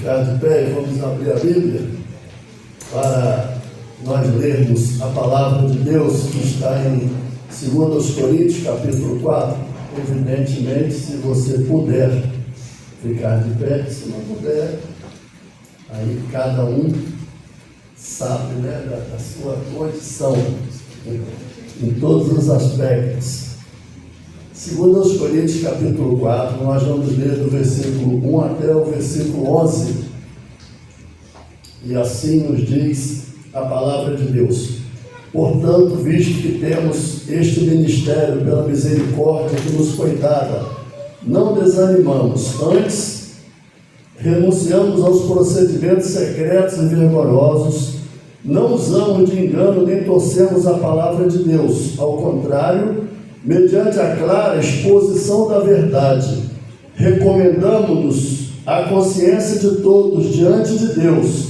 ficar de pé e vamos abrir a Bíblia para nós lermos a palavra de Deus que está em 2 Coríntios, capítulo 4. Evidentemente, se você puder ficar de pé, se não puder, aí cada um sabe, né, da sua condição em todos os aspectos. 2 Coríntios capítulo 4, nós vamos ler do versículo 1 até o versículo 11, e assim nos diz a palavra de Deus. Portanto, visto que temos este ministério pela misericórdia que nos foi dada, não desanimamos, antes renunciamos aos procedimentos secretos e vergonhosos, não usamos de engano nem torcemos a palavra de Deus, ao contrário, mediante a clara exposição da verdade, recomendamos-nos à consciência de todos diante de Deus.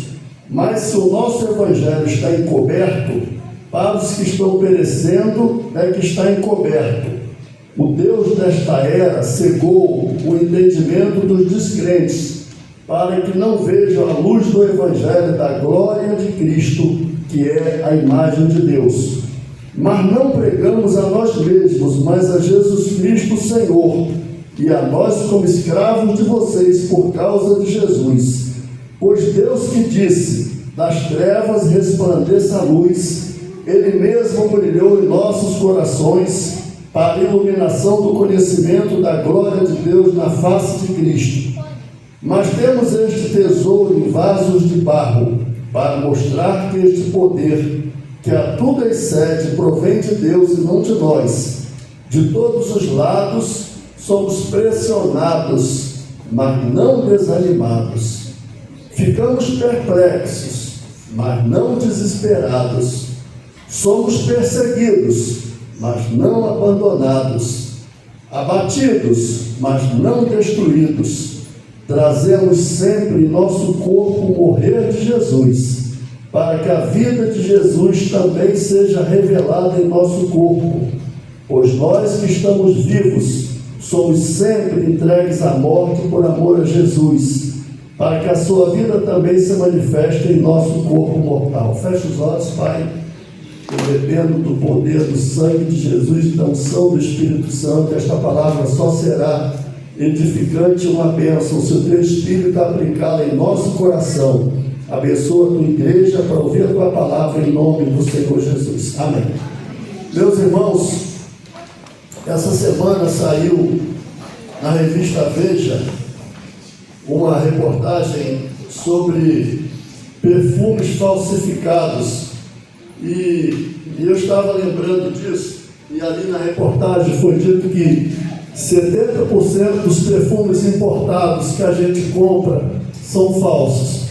Mas se o nosso evangelho está encoberto, para os que estão perecendo é que está encoberto. O Deus desta era cegou o entendimento dos descrentes, para que não vejam a luz do evangelho da glória de Cristo, que é a imagem de Deus. Mas não pregamos a nós mesmos, mas a Jesus Cristo Senhor, e a nós como escravos de vocês por causa de Jesus. Pois Deus que disse, das trevas resplandeça a luz, Ele mesmo brilhou em nossos corações, para a iluminação do conhecimento da glória de Deus na face de Cristo. Mas temos este tesouro em vasos de barro, para mostrar que este poder, que a tudo excede, provém de Deus e não de nós. De todos os lados somos pressionados, mas não desanimados. Ficamos perplexos, mas não desesperados. Somos perseguidos, mas não abandonados. Abatidos, mas não destruídos. Trazemos sempre em nosso corpo o morrer de Jesus, para que a vida de Jesus também seja revelada em nosso corpo. Pois nós que estamos vivos, somos sempre entregues à morte por amor a Jesus, para que a sua vida também se manifeste em nosso corpo mortal. Feche os olhos, Pai, e bebendo do poder do sangue de Jesus e da unção do Espírito Santo, esta palavra só será edificante e uma bênção se o teu Espírito aplicá-la em nosso coração. Abençoa a tua igreja para ouvir a tua palavra em nome do Senhor Jesus. Amém. Meus irmãos, essa semana saiu na revista Veja uma reportagem sobre perfumes falsificados. E eu estava lembrando disso, e ali na reportagem foi dito que 70% dos perfumes importados que a gente compra são falsos.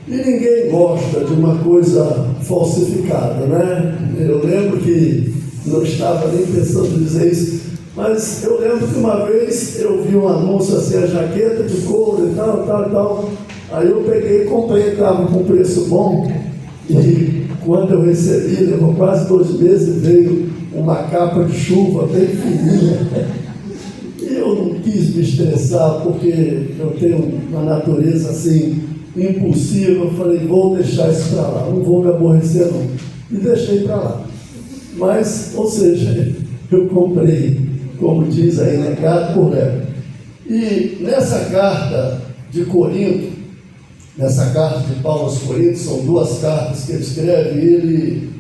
E ninguém gosta de uma coisa falsificada, né? Eu lembro que não estava nem pensando em dizer isso, mas eu lembro que uma vez eu vi um anúncio assim, a jaqueta de couro e tal. Aí eu peguei e comprei, estava com preço bom, e quando eu recebi, levou quase 2 meses, veio uma capa de chuva bem fininha. E eu não quis me estressar, porque eu tenho uma natureza assim, impulsiva. Eu falei, vou deixar isso para lá, não vou me aborrecer não. E deixei para lá. Mas, ou seja, eu comprei, como diz aí, né, gato por lebre. E nessa carta de Corinto, nessa carta de Paulo aos Coríntios, são 2 cartas que ele escreve, e ele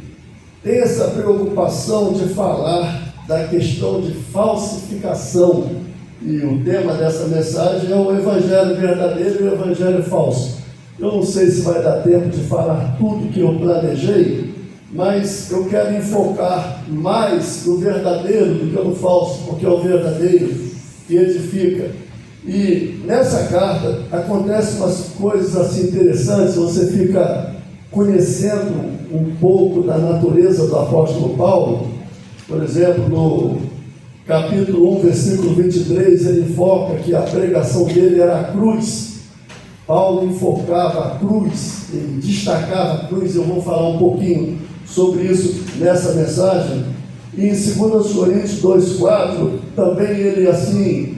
tem essa preocupação de falar da questão de falsificação. E o tema dessa mensagem é o Evangelho verdadeiro e o Evangelho falso. Eu não sei se vai dar tempo de falar tudo que eu planejei, mas eu quero enfocar mais no verdadeiro do que no falso, porque é o verdadeiro que edifica. E nessa carta acontecem umas coisas assim interessantes, você fica conhecendo um pouco da natureza do apóstolo Paulo. Por exemplo, no capítulo 1, versículo 23, ele enfoca que a pregação dele era a cruz. Paulo enfocava a cruz, ele destacava a cruz. Eu vou falar um pouquinho sobre isso nessa mensagem. E em 2 Coríntios 2,4, também ele assim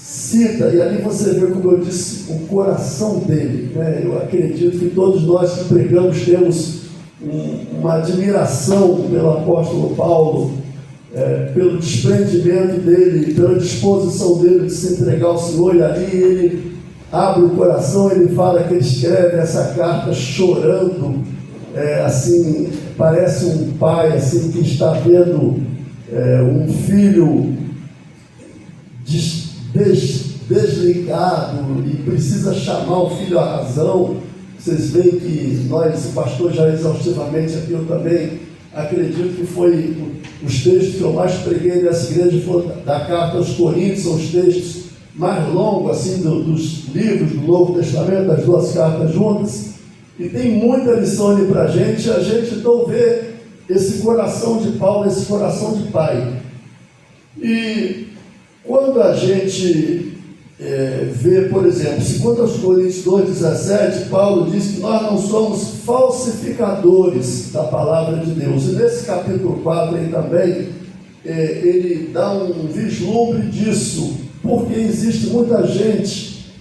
cita, e ali você vê, como eu disse, o coração dele, né? Eu acredito que todos nós que pregamos temos uma admiração pelo apóstolo Paulo, pelo desprendimento dele, pela disposição dele de se entregar ao Senhor, e ali ele abre o coração, ele fala que ele escreve essa carta chorando, assim, parece um pai assim, que está vendo um filho desligado e precisa chamar o filho à razão. Vocês veem que nós, o pastor já exaustivamente aqui, eu também acredito que foi os textos que eu mais preguei nessa igreja, foi da carta aos Coríntios, são os textos mais longos assim, dos livros do Novo Testamento, das duas cartas juntas, e tem muita lição ali para a gente então vê esse coração de Paulo, esse coração de pai. E quando a gente vê, por exemplo, 2 Coríntios 2,17, Paulo diz que nós não somos falsificadores da palavra de Deus. E nesse capítulo 4 aí também, ele dá um vislumbre disso, porque existe muita gente,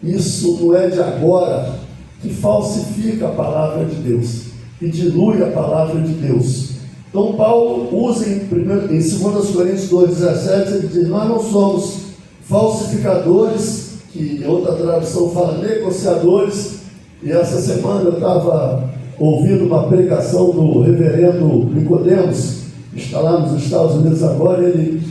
isso não é de agora, que falsifica a palavra de Deus, que dilui a palavra de Deus. Então Paulo usa em 2 Coríntios 2,17, ele diz, nós não somos falsificadores, que em outra tradução fala negociadores, e essa semana eu estava ouvindo uma pregação do reverendo Nicodemos, que está lá nos Estados Unidos agora, ele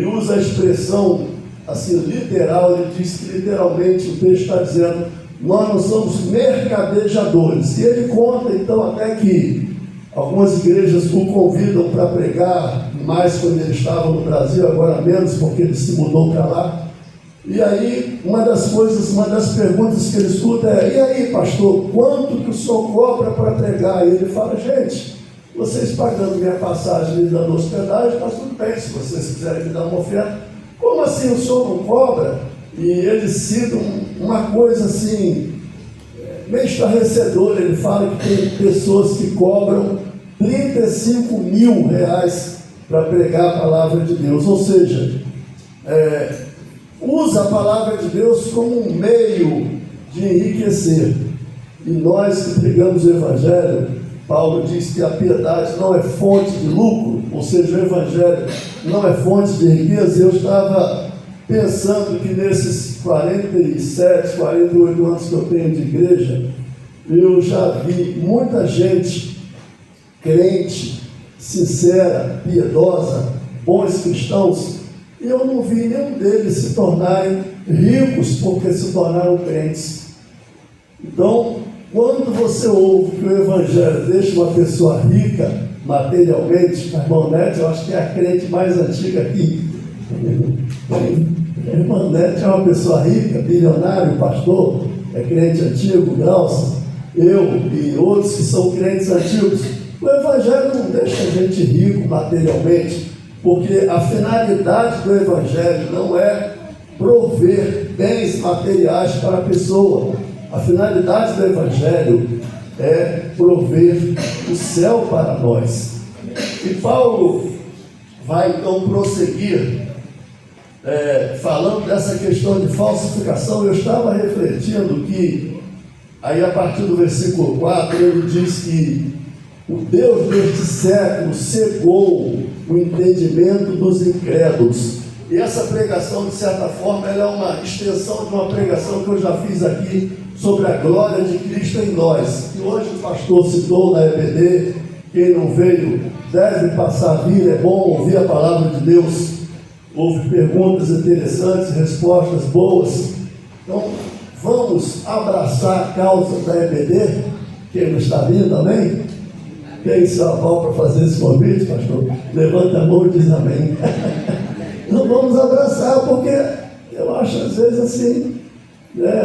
usa a expressão assim literal, ele diz que literalmente o texto está dizendo, nós não somos mercadejadores, e ele conta então até que algumas igrejas o convidam para pregar, mais quando ele estava no Brasil, agora menos, porque ele se mudou para lá. E aí, uma das perguntas que ele escuta é, e aí, pastor, quanto que o senhor cobra para pregar? E ele fala, gente, vocês pagando minha passagem e me dando hospedagem, está tudo bem, se vocês quiserem me dar uma oferta. Como assim o senhor não cobra? E ele cita uma coisa assim, meio estarrecedora. Ele fala que tem pessoas que cobram 35 mil reais para pregar a palavra de Deus, ou seja, usa a palavra de Deus como um meio de enriquecer. E nós que pregamos o Evangelho, Paulo diz que a piedade não é fonte de lucro, ou seja, o Evangelho não é fonte de riqueza. Eu estava pensando que nesses 47, 48 anos que eu tenho de igreja, eu já vi muita gente crente, sincera, piedosa, bons cristãos, e eu não vi nenhum deles se tornarem ricos porque se tornaram crentes. Então, quando você ouve que o Evangelho deixa uma pessoa rica materialmente, a irmã Nete, eu acho que é a crente mais antiga aqui. A irmã Nete é uma pessoa rica, bilionário, pastor, é crente antigo, Glaucia, eu e outros que são crentes antigos. O Evangelho não deixa a gente rico materialmente, porque a finalidade do Evangelho não é prover bens materiais para a pessoa. A finalidade do Evangelho é prover o céu para nós. E Paulo vai então prosseguir falando dessa questão de falsificação. Eu estava refletindo que aí a partir do versículo 4 ele diz que o Deus deste século cegou o entendimento dos incrédulos. E essa pregação, de certa forma, ela é uma extensão de uma pregação que eu já fiz aqui sobre a glória de Cristo em nós. E hoje o pastor citou na EBD, quem não veio deve passar a vir, é bom ouvir a palavra de Deus. Houve perguntas interessantes, respostas boas. Então, vamos abraçar a causa da EBD, quem não está vindo, amém? Quem se aval para fazer esse convite, pastor? Levanta a mão e diz amém. Não vamos abraçar, porque eu acho, às vezes, assim,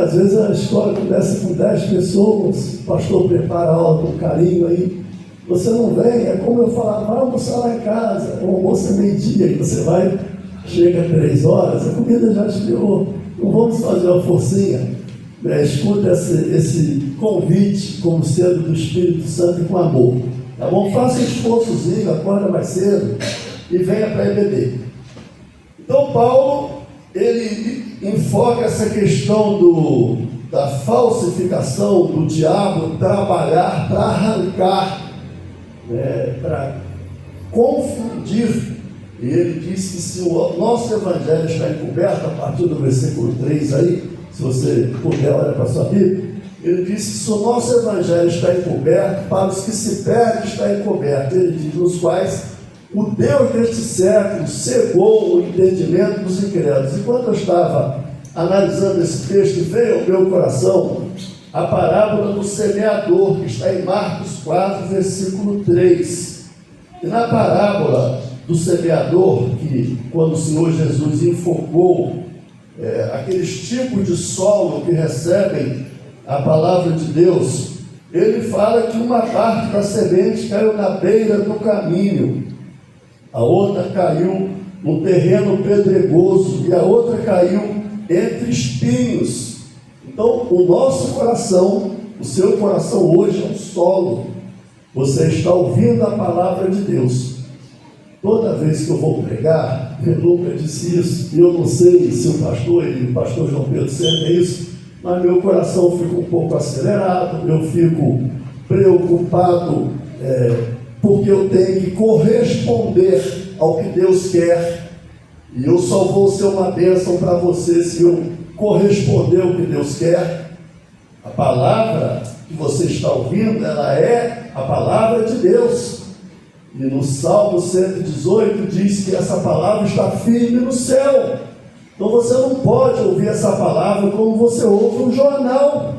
às vezes a escola começa com 10 pessoas, o pastor prepara a aula com carinho aí, você não vem, é como eu falava, vai almoçar lá em casa, o almoço é meio-dia, que você vai, chega 3 horas, a comida já esfriou, não vamos fazer uma forcinha, escuta esse convite como sendo do Espírito Santo e com amor, tá bom? Faça um esforçozinho, acorda mais cedo e venha para a EBD. Então Paulo, ele enfoca essa questão da falsificação, do diabo trabalhar para arrancar, para confundir. E ele diz que se o nosso evangelho está encoberto, a partir do versículo 3 aí, se você puder olhar para a sua Bíblia, ele diz que se o nosso evangelho está encoberto, para os que se perdem está encoberto. Ele diz, nos quais o Deus deste século cegou o entendimento dos incrédulos. E quando eu estava analisando esse texto, veio ao meu coração a parábola do semeador, que está em Marcos 4, versículo 3. E na parábola do semeador, que quando o Senhor Jesus enfocou aqueles tipos de solo que recebem a palavra de Deus, ele fala que uma parte da semente caiu na beira do caminho, a outra caiu no terreno pedregoso e a outra caiu entre espinhos. Então, o nosso coração, o seu coração hoje é um solo. Você está ouvindo a palavra de Deus. Toda vez que eu vou pregar, eu nunca disse isso, e eu não sei se o pastor João Pedro sente isso, mas meu coração fica um pouco acelerado, eu fico preocupado, porque eu tenho que corresponder ao que Deus quer, e eu só vou ser uma bênção para você se eu corresponder ao que Deus quer. A palavra que você está ouvindo, ela é a palavra de Deus. E no Salmo 118 diz que essa palavra está firme no céu. Então você não pode ouvir essa palavra como você ouve um jornal.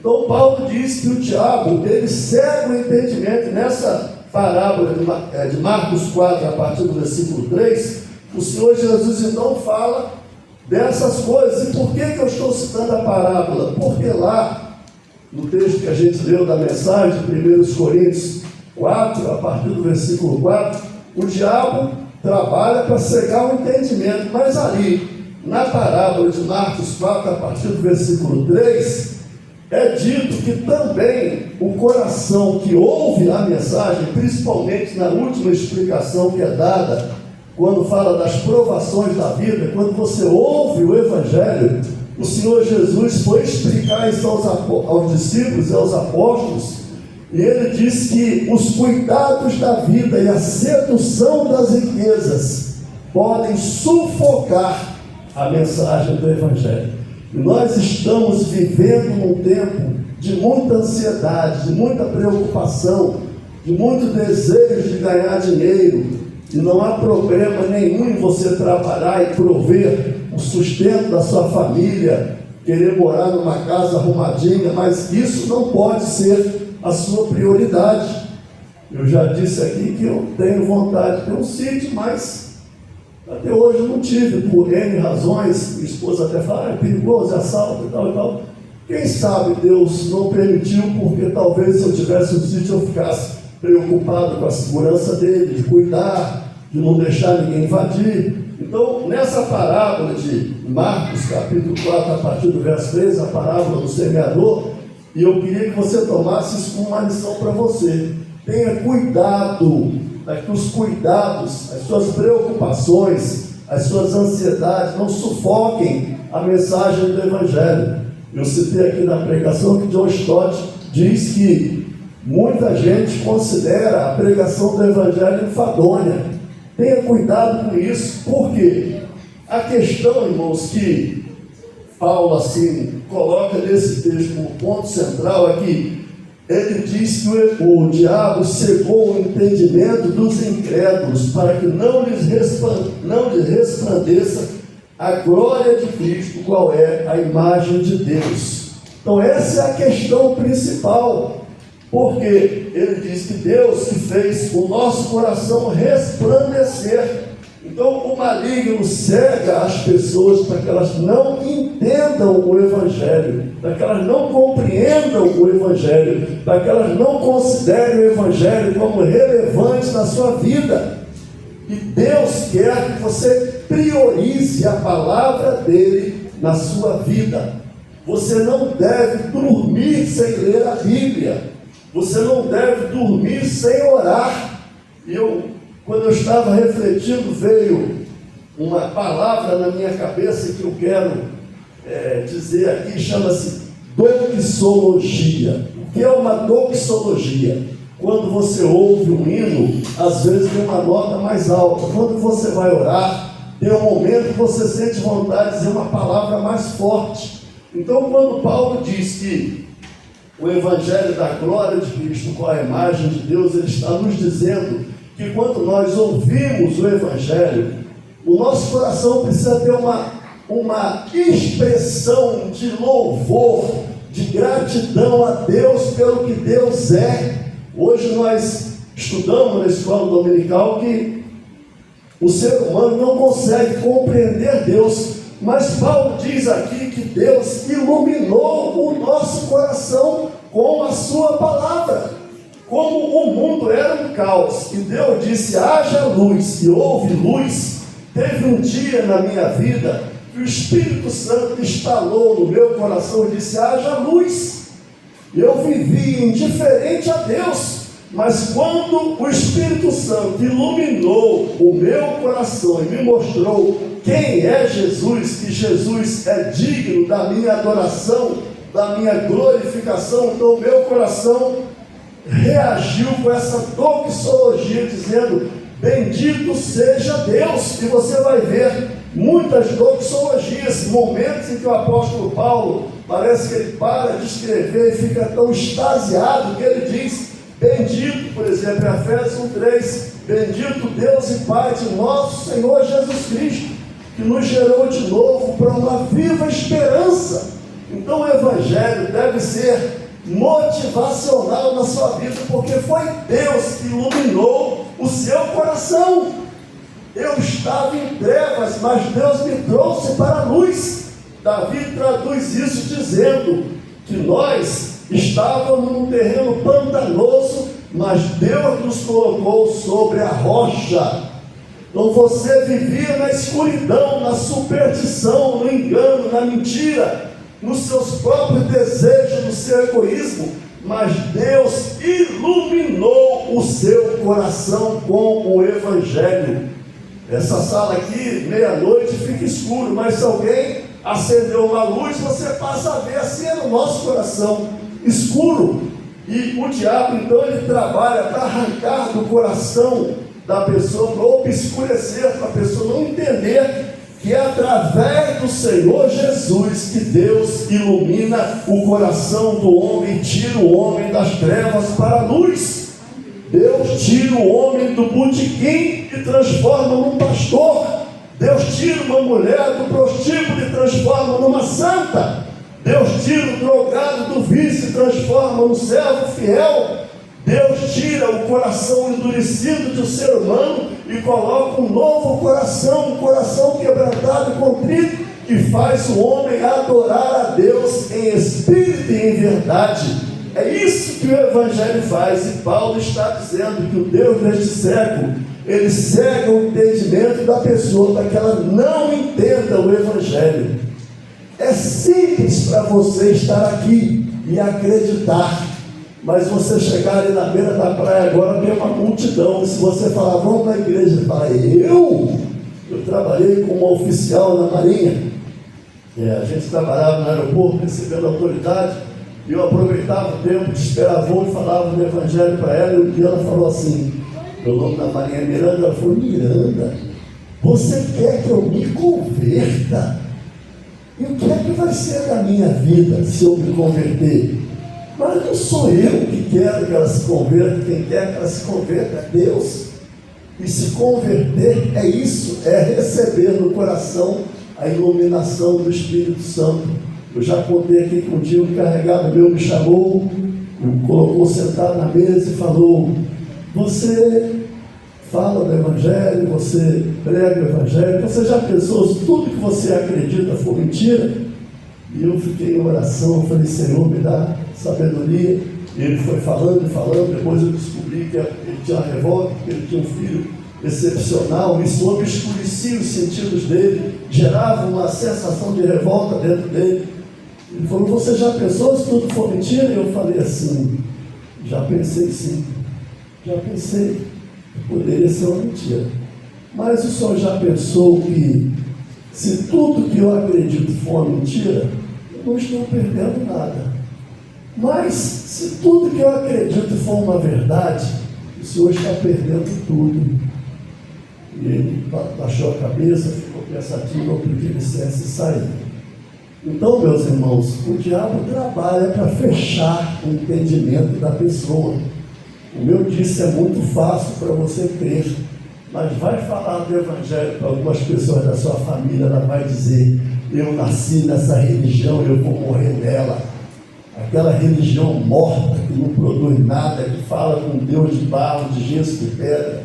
Então Paulo diz que o diabo, ele cega o entendimento. Nessa parábola de Marcos 4, a partir do versículo 3, o Senhor Jesus então fala dessas coisas. E por que eu estou citando a parábola? Porque lá, no texto que a gente leu da mensagem, 1 Coríntios 4, a partir do versículo 4, o diabo trabalha para cegar o entendimento, mas ali, na parábola de Marcos 4, a partir do versículo 3, é dito que também o coração que ouve a mensagem, principalmente na última explicação que é dada, quando fala das provações da vida, quando você ouve o Evangelho, o Senhor Jesus foi explicar isso aos discípulos e aos apóstolos. E ele diz que os cuidados da vida e a sedução das riquezas podem sufocar a mensagem do Evangelho. E nós estamos vivendo num tempo de muita ansiedade, de muita preocupação, de muito desejo de ganhar dinheiro. E não há problema nenhum em você trabalhar e prover o sustento da sua família, querer morar numa casa arrumadinha, mas isso não pode ser a sua prioridade. Eu já disse aqui que eu tenho vontade de ter um sítio, mas até hoje eu não tive, por N razões. Minha esposa até fala, é perigoso, é assalto e tal e tal. Quem sabe Deus não permitiu, porque talvez se eu tivesse um sítio eu ficasse preocupado com a segurança dele, de cuidar, de não deixar ninguém invadir. Então, nessa parábola de Marcos, capítulo 4, a partir do verso 3, a parábola do semeador, e eu queria que você tomasse isso como uma lição para você. Tenha cuidado, que os cuidados, as suas preocupações, as suas ansiedades não sufoquem a mensagem do Evangelho. Eu citei aqui na pregação que John Stott diz que muita gente considera a pregação do Evangelho enfadonha. Tenha cuidado com isso, porque a questão, irmãos, que Paulo assim coloca nesse texto como ponto central é que ele diz que o diabo cegou o entendimento dos incrédulos para que não lhes resplandeça a glória de Cristo, qual é a imagem de Deus. Então essa é a questão principal, porque ele diz que Deus que fez o nosso coração resplandecer. Então o maligno cega as pessoas para que elas não entendam o Evangelho, para que elas não compreendam o Evangelho, para que elas não considerem o Evangelho como relevante na sua vida. E Deus quer que você priorize a palavra dele na sua vida. Você não deve dormir sem ler a Bíblia. Você não deve dormir sem orar. Quando eu estava refletindo, veio uma palavra na minha cabeça que eu quero dizer aqui, chama-se doxologia. O que é uma doxologia? Quando você ouve um hino, às vezes tem uma nota mais alta. Quando você vai orar, tem um momento que você sente vontade de dizer uma palavra mais forte. Então, quando Paulo diz que o Evangelho da glória de Cristo, com a imagem de Deus, ele está nos dizendo que quando nós ouvimos o Evangelho, o nosso coração precisa ter uma expressão de louvor, de gratidão a Deus pelo que Deus é. Hoje nós estudamos na escola dominical que o ser humano não consegue compreender Deus, mas Paulo diz aqui que Deus iluminou o nosso coração com a sua palavra. Como o mundo era um caos e Deus disse: haja luz, e houve luz. Teve um dia na minha vida que o Espírito Santo instalou no meu coração e disse: haja luz. Eu vivi indiferente a Deus, mas quando o Espírito Santo iluminou o meu coração e me mostrou quem é Jesus, que Jesus é digno da minha adoração, da minha glorificação, então o meu coração reagiu com essa doxologia, dizendo: bendito seja Deus. E você vai ver muitas doxologias, momentos em que o apóstolo Paulo parece que ele para de escrever e fica tão extasiado que ele diz: bendito, por exemplo, em Efésios 1:3, bendito Deus e Pai de nosso Senhor Jesus Cristo, que nos gerou de novo para uma viva esperança. Então o Evangelho deve ser motivacional na sua vida, porque foi Deus que iluminou o seu coração. Eu estava em trevas, mas Deus me trouxe para a luz. Davi traduz isso dizendo que nós estávamos num terreno pantanoso, mas Deus nos colocou sobre a rocha. Então você vivia na escuridão, na superstição, no engano, na mentira, nos seus próprios desejos, no seu egoísmo, mas Deus iluminou o seu coração com o Evangelho. Essa sala aqui, meia-noite, fica escuro, mas se alguém acendeu uma luz, você passa a ver assim no nosso coração, escuro. E o diabo, então, ele trabalha para arrancar do coração da pessoa, para obscurecer, para a pessoa não entender que é através do Senhor Jesus que Deus ilumina o coração do homem, tira o homem das trevas para a luz. Deus tira o homem do botequim e transforma num pastor. Deus tira uma mulher do prostíbulo e transforma numa santa. Deus tira o drogado do vício e transforma num servo fiel. Deus tira o coração endurecido de um ser humano e coloca um novo coração, um coração quebrantado e contrito, que faz o homem adorar a Deus em espírito e em verdade. É isso que o Evangelho faz, e Paulo está dizendo que o Deus deste século, ele cega o entendimento da pessoa para que ela não entenda o Evangelho. É simples para você estar aqui e acreditar, mas você chegar ali na beira da praia agora, tem uma multidão, e se você falar: vamos na igreja, ele fala: eu trabalhei como oficial na Marinha, a gente trabalhava no aeroporto recebendo autoridade, e eu aproveitava o tempo de esperar voo e falava do Evangelho para ela, e um dia ela falou assim, meu nome na Marinha é Miranda, ela falou: Miranda, você quer que eu me converta? E o que é que vai ser da minha vida se eu me converter? Mas não sou eu que quero que ela se converta, quem quer que ela se converta é Deus. E se converter é isso, é receber no coração a iluminação do Espírito Santo. Eu já contei aqui que um dia um encarregado meu me chamou, me colocou sentado na mesa e falou: você fala do Evangelho, você prega o Evangelho, você já pensou se tudo que você acredita for mentira? E eu fiquei em oração, eu falei: Senhor, me dá sabedoria. E ele foi falando e falando, depois eu descobri que ele tinha uma revolta, porque ele tinha um filho excepcional, isso obscurecia os sentidos dele, gerava uma sensação de revolta dentro dele. Ele falou: você já pensou se tudo for mentira? E eu falei assim: já pensei sim, já pensei, poderia ser uma mentira. Mas o senhor já pensou que Se tudo que eu acredito for mentira, eu não estou perdendo nada. Mas, se tudo que eu acredito for uma verdade, o Senhor está perdendo tudo. E ele baixou a cabeça, ficou pensativo, pediu licença e saiu. Então, meus irmãos, o diabo trabalha para fechar o entendimento da pessoa. Como eu disse, é muito fácil para você crer, mas vai falar do Evangelho para algumas pessoas da sua família, ela vai dizer: eu nasci nessa religião, eu vou morrer nela. Aquela religião morta, que não produz nada, que fala com Deus de barro, de gesso, de pedra.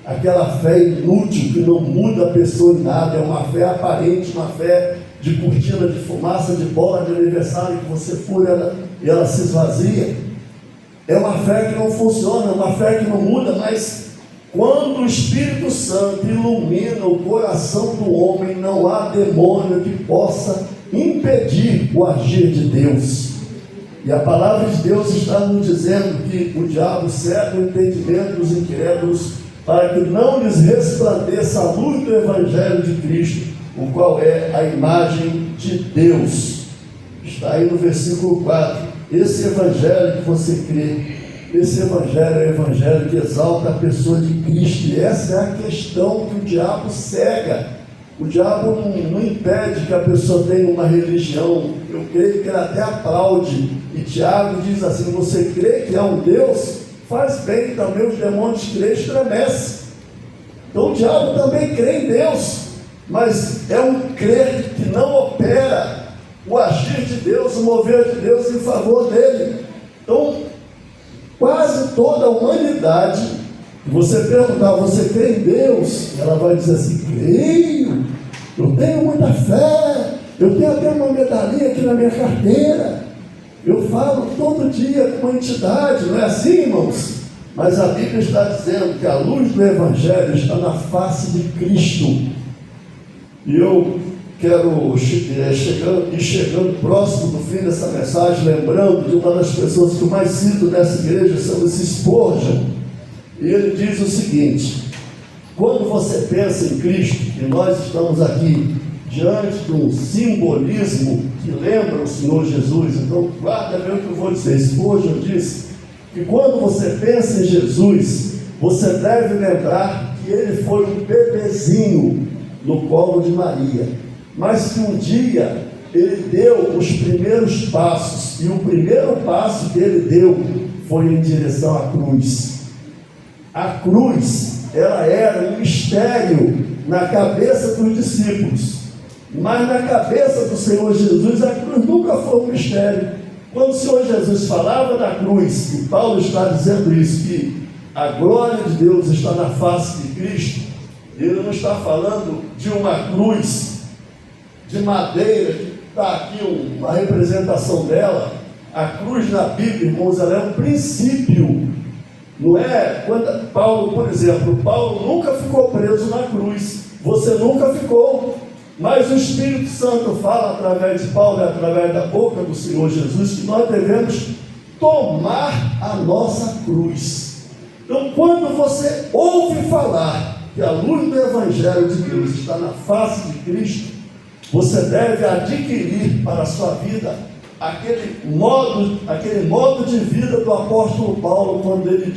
Aquela fé inútil, que não muda a pessoa em nada, é uma fé aparente, uma fé de cortina de fumaça, de bola de aniversário, que você fura e ela se esvazia. É uma fé que não funciona, é uma fé que não muda, mas quando o Espírito Santo ilumina o coração do homem, não há demônio que possa impedir o agir de Deus. E a palavra de Deus está nos dizendo que o diabo cega o entendimento dos incrédulos, para que não lhes resplandeça a luz do Evangelho de Cristo, o qual é a imagem de Deus. Está aí no versículo 4. Esse Evangelho que você crê, esse Evangelho é o Evangelho que exalta a pessoa de Cristo. E essa é a questão que o diabo cega. O diabo não impede que a pessoa tenha uma religião. Eu creio que ele até aplaude. E Tiago diz assim: você crê que é um Deus? Faz bem, também os demônios crê, estremece. Então o diabo também crê em Deus, mas é um crer que não opera o agir de Deus, o mover de Deus em favor dele. Então, quase toda a humanidade, se você perguntar: você crê em Deus? Ela vai dizer assim: creio, eu tenho muita fé, eu tenho até uma medalhinha aqui na minha carteira, eu falo todo dia com uma entidade, não é assim, irmãos? Mas a Bíblia está dizendo que a luz do Evangelho está na face de Cristo. E eu quero chegando próximo do fim dessa mensagem, lembrando de uma das pessoas que eu mais cito nessa igreja, são esse Spurgeon. E ele diz o seguinte: quando você pensa em Cristo, e nós estamos aqui diante de um simbolismo que lembra o Senhor Jesus, então guarda bem o que eu vou dizer. Spurgeon diz que quando você pensa em Jesus, você deve lembrar que ele foi um bebezinho no colo de Maria, mas que um dia ele deu os primeiros passos, e o primeiro passo que ele deu foi em direção à cruz. A cruz, ela era um mistério na cabeça dos discípulos, mas na cabeça do Senhor Jesus a cruz nunca foi um mistério. Quando o Senhor Jesus falava da cruz, e Paulo está dizendo isso, que a glória de Deus está na face de Cristo, ele não está falando de uma cruz de madeira, que está aqui uma representação dela. A cruz na Bíblia, irmãos, ela é um princípio. Não é? Quando Paulo, por exemplo, Paulo nunca ficou preso na cruz. Você nunca ficou. Mas o Espírito Santo fala através de Paulo e através da boca do Senhor Jesus que nós devemos tomar a nossa cruz. Então, quando você ouve falar que a luz do Evangelho de Deus está na face de Cristo, você deve adquirir para a sua vida aquele modo de vida do apóstolo Paulo, quando ele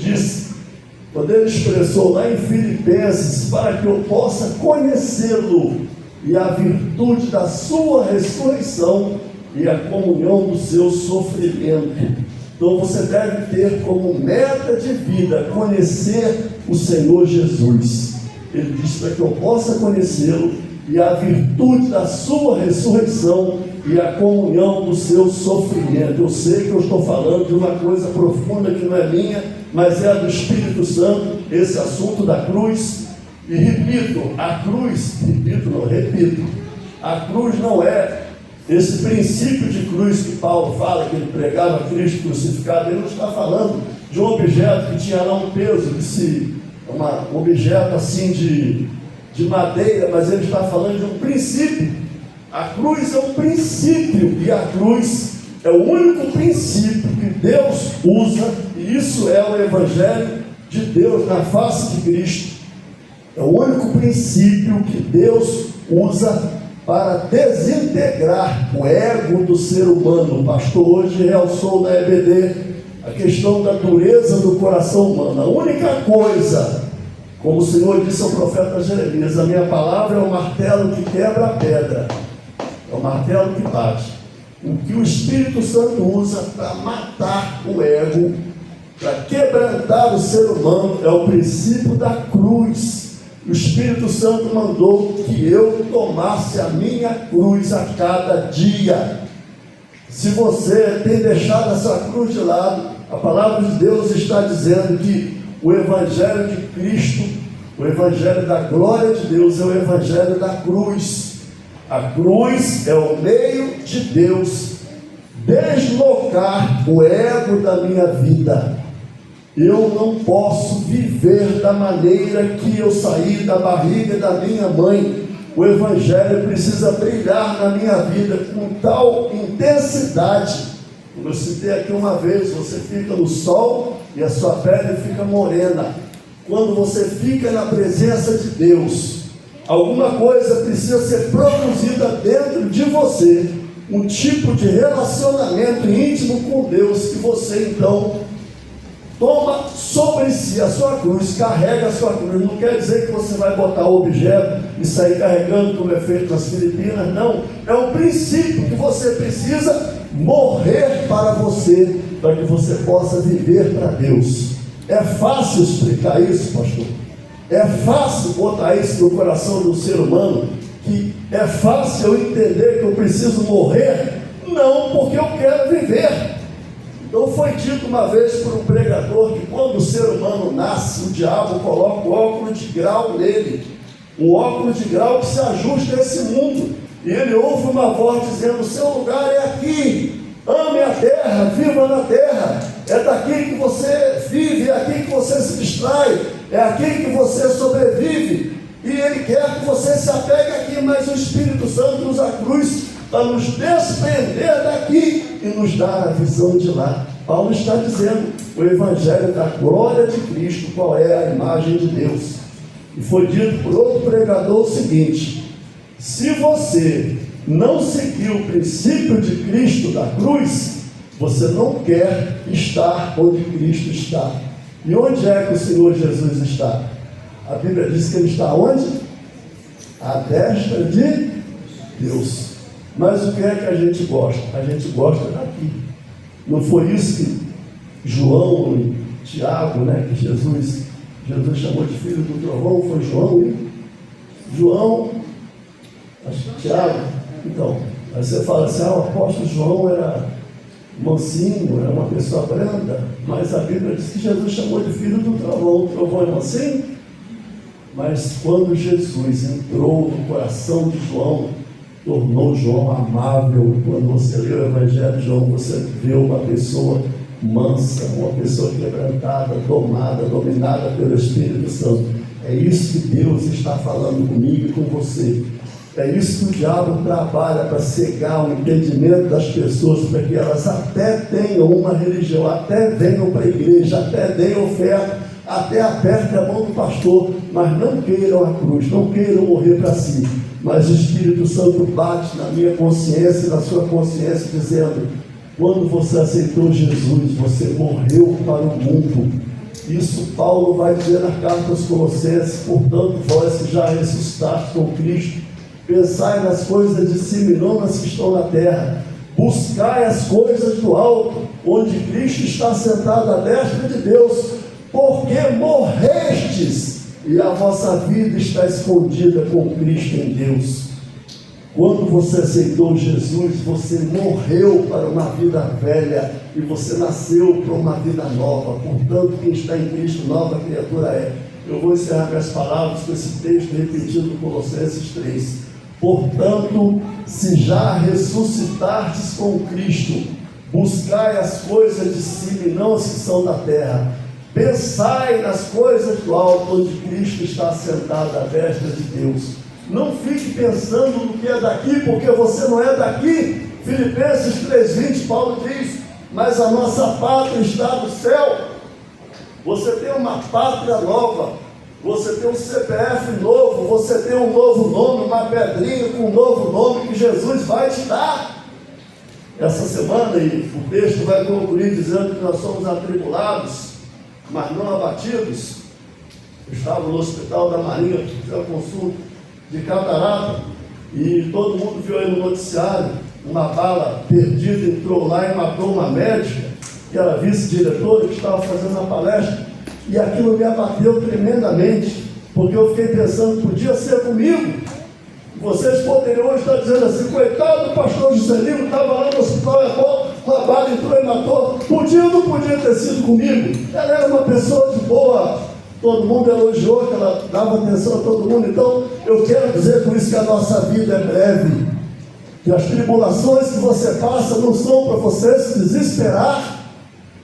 expressou lá em Filipenses: para que eu possa conhecê-lo e a virtude da sua ressurreição e a comunhão do seu sofrimento. Então você deve ter como meta de vida conhecer o Senhor Jesus. Ele diz: para que eu possa conhecê-lo e a virtude da sua ressurreição e a comunhão do seu sofrimento. Eu sei que eu estou falando de uma coisa profunda que não é minha, mas é a do Espírito Santo, esse assunto da cruz. E repito, a cruz não é esse princípio de cruz que Paulo fala, que ele pregava Cristo crucificado. Ele não está falando de um objeto que tinha lá um peso, um objeto assim de madeira, mas ele está falando de um princípio. A cruz é um princípio, e a cruz é o único princípio que Deus usa, e isso é o Evangelho de Deus na face de Cristo. É o único princípio que Deus usa para desintegrar o ego do ser humano. O pastor hoje realçou na EBD a questão da dureza do coração humano. A única coisa, como o Senhor disse ao profeta Jeremias, a minha palavra é o martelo que quebra a pedra, é o martelo que bate. O que o Espírito Santo usa para matar o ego, para quebrantar o ser humano, é o princípio da cruz. O Espírito Santo mandou que eu tomasse a minha cruz a cada dia. Se você tem deixado essa cruz de lado, a palavra de Deus está dizendo que o Evangelho de Cristo, o Evangelho da glória de Deus, é o Evangelho da cruz. A cruz é o meio de Deus deslocar o ego da minha vida. Eu não posso viver da maneira que eu saí da barriga da minha mãe. O Evangelho precisa brilhar na minha vida com tal intensidade. Como eu citei aqui uma vez, você fica no sol e a sua pele fica morena. Quando você fica na presença de Deus, alguma coisa precisa ser produzida dentro de você, um tipo de relacionamento íntimo com Deus, que você então toma sobre si a sua cruz, carrega a sua cruz. Não quer dizer que você vai botar o objeto e sair carregando como é feito nas Filipinas, não. É um princípio que você precisa morrer para você, para que você possa viver para Deus. É fácil explicar isso, pastor? É fácil botar isso no coração do ser humano? Que é fácil eu entender que eu preciso morrer? Não, porque eu quero viver. Então foi dito uma vez por um pregador que quando o ser humano nasce, o diabo coloca o óculos de grau nele, um óculos de grau que se ajusta a esse mundo, e ele ouve uma voz dizendo: o seu lugar é aqui, ame a terra, viva na terra, é daqui que você vive, é aqui que você se distrai, é aqui que você sobrevive, e ele quer que você se apegue aqui, mas o Espírito Santo usa a cruz para nos desprender daqui e nos dar a visão de lá. Paulo está dizendo, o Evangelho da glória de Cristo, qual é a imagem de Deus. E foi dito por outro pregador o seguinte: se você não seguir o princípio de Cristo da cruz, você não quer estar onde Cristo está. E onde é que o Senhor Jesus está? A Bíblia diz que ele está onde? À destra de Deus. Mas o que é que a gente gosta? A gente gosta daqui. Não foi isso que João e Tiago, né, que Jesus chamou de filho do trovão? Foi João e João, acho que Tiago. Então, aí você fala assim: o apóstolo João era mansinho, era uma pessoa branda, mas a Bíblia diz que Jesus chamou de filho do trovão. O trovão é mansinho? Mas quando Jesus entrou no coração de João, tornou João amável. Quando você lê o Evangelho de João, você vê uma pessoa mansa, uma pessoa quebrantada, dominada pelo Espírito Santo. É isso que Deus está falando comigo e com você. É isso que o diabo trabalha para cegar o entendimento das pessoas, para que elas até tenham uma religião, até venham para a igreja, até deem oferta, até apertem a mão do pastor, mas não queiram a cruz, não queiram morrer para si. Mas o Espírito Santo bate na minha consciência e na sua consciência, dizendo: quando você aceitou Jesus, você morreu para o mundo. Isso Paulo vai dizer na carta aos Colossenses: portanto, vós que já ressuscitaste com Cristo, pensai nas coisas de cima e não nas que estão na terra. Buscai as coisas do alto, onde Cristo está sentado à destra de Deus, porque morrestes e a vossa vida está escondida com Cristo em Deus. Quando você aceitou Jesus, você morreu para uma vida velha e você nasceu para uma vida nova. Portanto, quem está em Cristo, nova criatura é. Eu vou encerrar minhas palavras com esse texto repetido no Colossenses 3. Portanto, se já ressuscitastes com Cristo, buscai as coisas de cima e não as que são da terra. Pensai nas coisas do alto, onde Cristo está sentado à destra de Deus. Não fique pensando no que é daqui, porque você não é daqui. Filipenses 3,20, Paulo diz: mas a nossa pátria está no céu. Você tem uma pátria nova. você tem um CPF novo, você tem um novo nome, uma pedrinha com um novo nome que Jesus vai te dar. Essa semana, e o texto vai concluir dizendo que nós somos atribulados, mas não abatidos. Eu estava no hospital da Marinha, fiz a consulta de catarata, e todo mundo viu aí no noticiário, uma bala perdida entrou lá e matou uma médica, que era vice-diretora, que estava fazendo a palestra, e aquilo me abateu tremendamente, porque eu fiquei pensando, podia ser comigo. Vocês poderiam hoje estar dizendo assim, coitado do pastor Juscelino, estava lá no hospital, a bala entrou e matou. Podia ou não podia ter sido comigo? Ela era uma pessoa de boa, todo mundo elogiou, que ela dava atenção a todo mundo. Então, eu quero dizer com isso que a nossa vida é breve, que as tribulações que você passa não são para você se desesperar,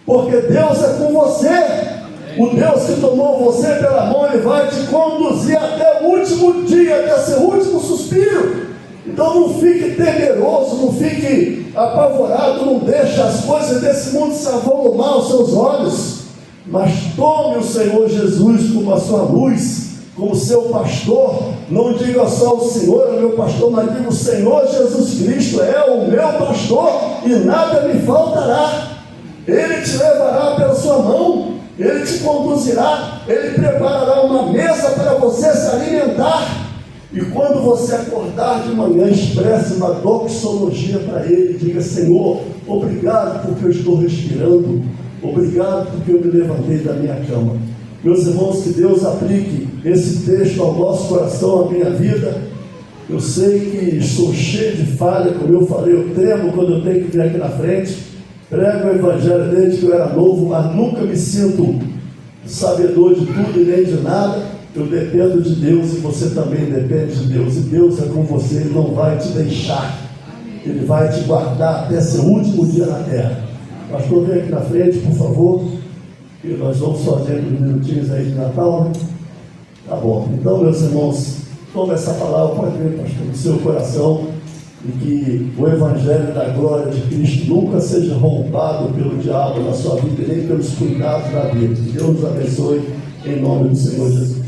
porque Deus é com você. O Deus que tomou você pela mão, Ele vai te conduzir até o último dia, até seu último suspiro. Então não fique temeroso, não fique apavorado, não deixe as coisas desse mundo se avolumar aos seus olhos, mas tome o Senhor Jesus como a sua luz, como seu pastor. Não diga só o Senhor é meu pastor, mas diga o Senhor Jesus Cristo é o meu pastor e nada me faltará. Ele te levará pela sua mão, Ele te conduzirá, Ele preparará uma mesa para você se alimentar. E quando você acordar de manhã, expresse uma doxologia para Ele. Diga: Senhor, obrigado porque eu estou respirando, obrigado porque eu me levantei da minha cama. Meus irmãos, que Deus aplique esse texto ao nosso coração, à minha vida. Eu sei que estou cheio de falha, como eu falei, eu tremo quando eu tenho que vir aqui na frente. Prego o Evangelho desde que eu era novo, mas nunca me sinto sabedor de tudo e nem de nada. Eu dependo de Deus e você também depende de Deus. E Deus é com você, Ele não vai te deixar. Ele vai te guardar até seu último dia na terra. Pastor, vem aqui na frente, por favor. E nós vamos fazer uns minutinhos aí de Natal, né? Tá bom. Então, meus irmãos, toma essa palavra, pode ver, pastor, no seu coração. E que o Evangelho da glória de Cristo nunca seja roubado pelo diabo na sua vida, nem pelos cuidados da vida. Que Deus nos abençoe, em nome do Senhor Jesus.